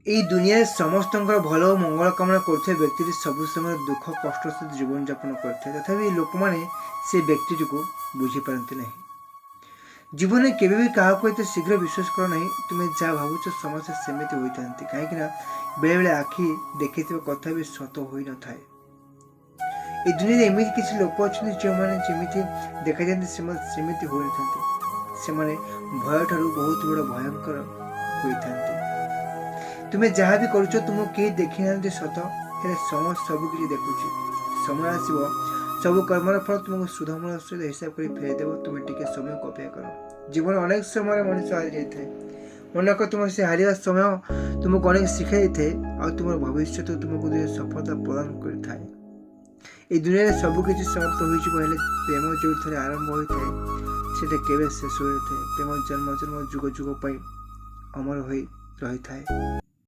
এই দুনিয়াରେ ସମସ୍ତଙ୍କର ଭଲ ଓ ମଙ୍ଗଳ କାମନା କରୁଥିବା ବ୍ୟକ୍ତିଟି ସବୁ ସମୟରେ ଦୁଃଖ କଷ୍ଟ ସହିତ ଜୀବନଯାପନ କରିଥାଏ। ତଥାପି ଲୋକମାନେ ସେ ବ୍ୟକ୍ତିଟିକୁ ବୁଝିପାରନ୍ତି ନାହିଁ। ଜୀବନରେ କେବେ ବି କାହାକୁ ଏତେ ଶୀଘ୍ର ବିଶ୍ୱାସ କର ନାହିଁ। ତୁମେ ଯାହା ଭାବୁଛ ସମସ୍ତେ ସେମିତି ହୋଇଥାନ୍ତି, କାହିଁକିନା ବେଳେବେଳେ ଆଖି ଦେଖିଥିବା କଥା ବି ସତ ହୋଇନଥାଏ। এই ଦୁନିଆରେ ଏମିତି କିଛି ଲୋକ ଅଛନ୍ତି ଯେଉଁମାନେ ଯେମିତି ଦେଖାଯାଆନ୍ତି ସେମାନେ ସେମିତି ହୋଇନଥାନ୍ତି। ସେମାନେ ଭୟଠାରୁ ବହୁତ ବଡ଼ ଭୟଙ୍କର ହୋଇଥାନ୍ତି। ତୁମେ ଯାହା ବି କରୁଛ ତୁମକୁ କେହି ଦେଖିନାହାନ୍ତି ସତ, ହେଲେ ସମୟ ସବୁ କିଛି ଦେଖୁଛି। ସମୟ ଆସିବ, ସବୁ କର୍ମର ଫଳ ତୁମକୁ ସୁଧମୂଳ ସହିତ ହିସାବ କରି ଫେରିଦେବ। ତୁମେ ଟିକେ ସମୟକୁ ଅପେକ୍ଷା କର। ଜୀବନ ଅନେକ ସମୟରେ ମଣିଷ ହାରିଯାଇଥାଏ। ମନେକ ତୁମର ସେ ହାରିବା ସମୟ ତୁମକୁ ଅନେକ ଶିଖାଇ ଦେଇଥାଏ ଆଉ ତୁମର ଭବିଷ୍ୟତ ତୁମକୁ ସଫଳତା ପ୍ରଦାନ କରିଥାଏ। এই ଦୁନିଆରେ ସବୁ କିଛି ସମାପ୍ତ ହୋଇଯିବ, ହେଲେ ପ୍ରେମ ଯେଉଁଠାରେ ଆରମ୍ଭ ହୋଇଥାଏ ସେଟା କେବେ ଶେଷ ହୋଇନଥାଏ। ପ୍ରେମ ଜନ୍ମ ଜନ୍ମ ଯୁଗ ଯୁଗ ପାଇଁ ଅମର ହୋଇ ରହିଥାଏ।